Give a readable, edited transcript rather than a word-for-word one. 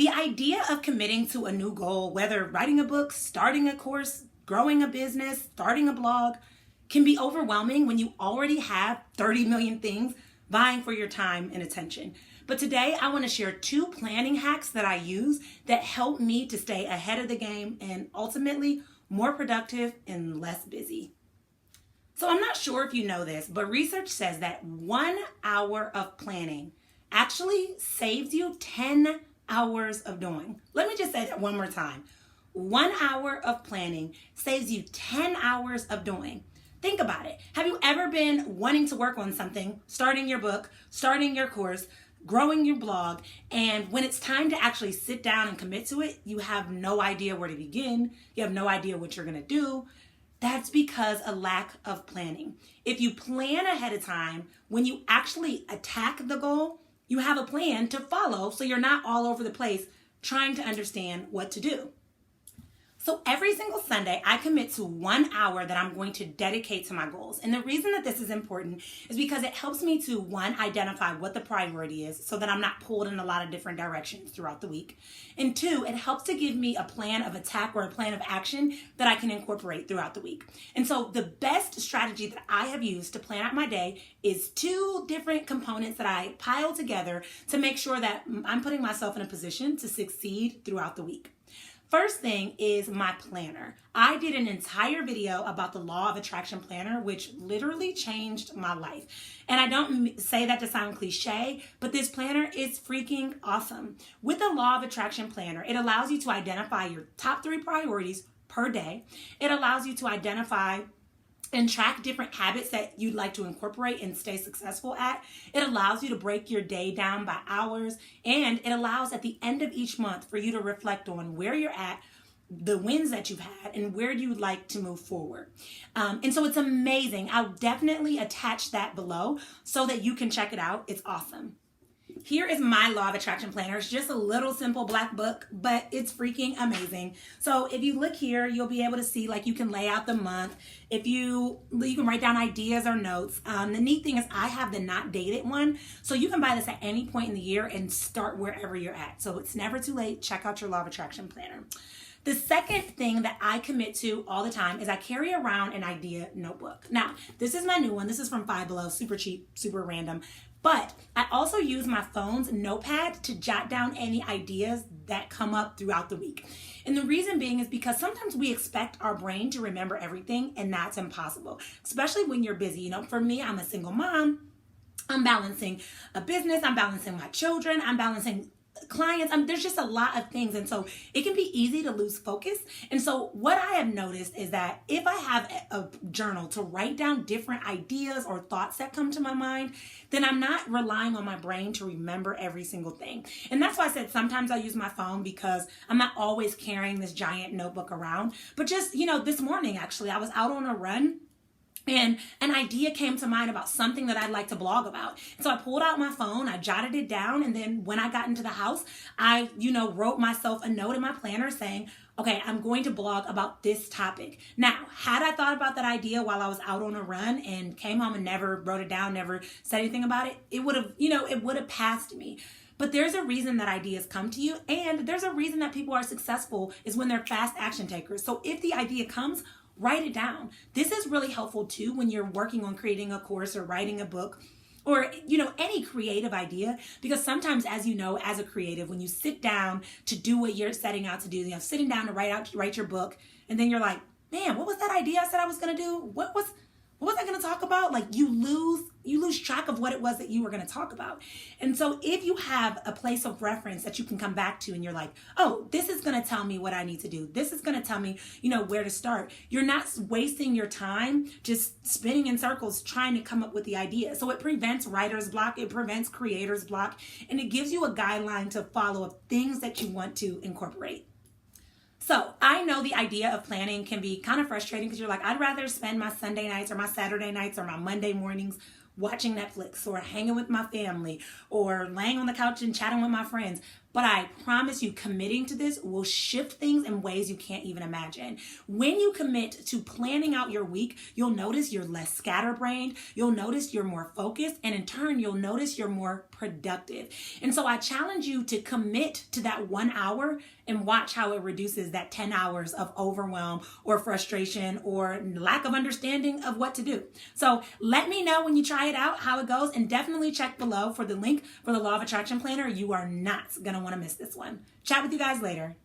The idea of committing to a new goal, whether writing a book, starting a course, growing a business, starting a blog, can be overwhelming when you already have 30 million things vying for your time and attention. But today I want to share 2 planning hacks that I use that help me to stay ahead of the game and ultimately more productive and less busy. So I'm not sure if you know this, but research says that 1 hour of planning actually saves you 10 hours of doing. Let me just say that one more time. 1 hour of planning saves you 10 hours of doing. Think about it. Have you ever been wanting to work on something, starting your book, starting your course, growing your blog, and when it's time to actually sit down and commit to it, you have no idea where to begin. You have no idea what you're going to do. That's because a lack of planning. If you plan ahead of time, when you actually attack the goal, you have a plan to follow so you're not all over the place trying to understand what to do. So every single Sunday, I commit to 1 hour that I'm going to dedicate to my goals. And the reason that this is important is because it helps me to, 1, identify what the priority is so that I'm not pulled in a lot of different directions throughout the week. And 2, it helps to give me a plan of attack or a plan of action that I can incorporate throughout the week. And so the best strategy that I have used to plan out my day is 2 different components that I pile together to make sure that I'm putting myself in a position to succeed throughout the week. First thing is my planner. I did an entire video about the Law of Attraction Planner, which literally changed my life. And I don't say that to sound cliche, but this planner is freaking awesome. With the Law of Attraction Planner, it allows you to identify your top 3 priorities per day. It allows you to identify and track different habits that you'd like to incorporate and stay successful at. It allows you to break your day down by hours, and it allows at the end of each month for you to reflect on where you're at, the wins that you've had, and where you'd like to move forward. And so it's amazing. I'll definitely attach that below so that you can check it out. It's awesome. Here is my Law of Attraction Planner. It's just a little simple black book, but it's freaking amazing. So if you look here, you'll be able to see, like, you can lay out the month. If you can write down ideas or notes. The neat thing is I have the not dated one. So you can buy this at any point in the year and start wherever you're at. So it's never too late. Check out your Law of Attraction Planner. The second thing that I commit to all the time is I carry around an idea notebook. Now, this is my new one. This is from Five Below, super cheap, super random. But I also use my phone's notepad to jot down any ideas that come up throughout the week. And the reason being is because sometimes we expect our brain to remember everything, and that's impossible, especially when you're busy. You know, for me, I'm a single mom. I'm balancing a business. I'm balancing my children. I'm balancing clients. There's just a lot of things, and so it can be easy to lose focus. And so what I have noticed is that if I have a journal to write down different ideas or thoughts that come to my mind, then I'm not relying on my brain to remember every single thing. And that's why I said sometimes I use my phone, because I'm not always carrying this giant notebook around. But just, this morning, actually, I was out on a run, and an idea came to mind about something that I'd like to blog about. So I pulled out my phone, I jotted it down, and then when I got into the house, I, wrote myself a note in my planner saying, okay, I'm going to blog about this topic. Now, had I thought about that idea while I was out on a run and came home and never wrote it down, never said anything about it, it would have passed me. But there's a reason that ideas come to you, and there's a reason that people are successful is when they're fast action takers. So if the idea comes, write it down. This is really helpful too when you're working on creating a course or writing a book or, any creative idea, because sometimes, as you know, as a creative, when you sit down to do what you're setting out to do, sitting down to write your book, and then you're like, man, what was that idea I said I was going to do? What was I going to talk about? Like, you lose track of what it was that you were going to talk about. And so if you have a place of reference that you can come back to and you're like, oh, this is going to tell me what I need to do. This is going to tell me, where to start. You're not wasting your time just spinning in circles trying to come up with the idea. So it prevents writer's block. It prevents creator's block. And it gives you a guideline to follow of things that you want to incorporate. So I know the idea of planning can be kind of frustrating because you're like, I'd rather spend my Sunday nights or my Saturday nights or my Monday mornings watching Netflix or hanging with my family or laying on the couch and chatting with my friends. But I promise you, committing to this will shift things in ways you can't even imagine. When you commit to planning out your week, you'll notice you're less scatterbrained, you'll notice you're more focused, and in turn, you'll notice you're more productive. And so I challenge you to commit to that 1 hour and watch how it reduces that 10 hours of overwhelm or frustration or lack of understanding of what to do. So let me know when you try it out, how it goes, and definitely check below for the link for the Law of Attraction Planner. You are not going to want to miss this one. Chat with you guys later.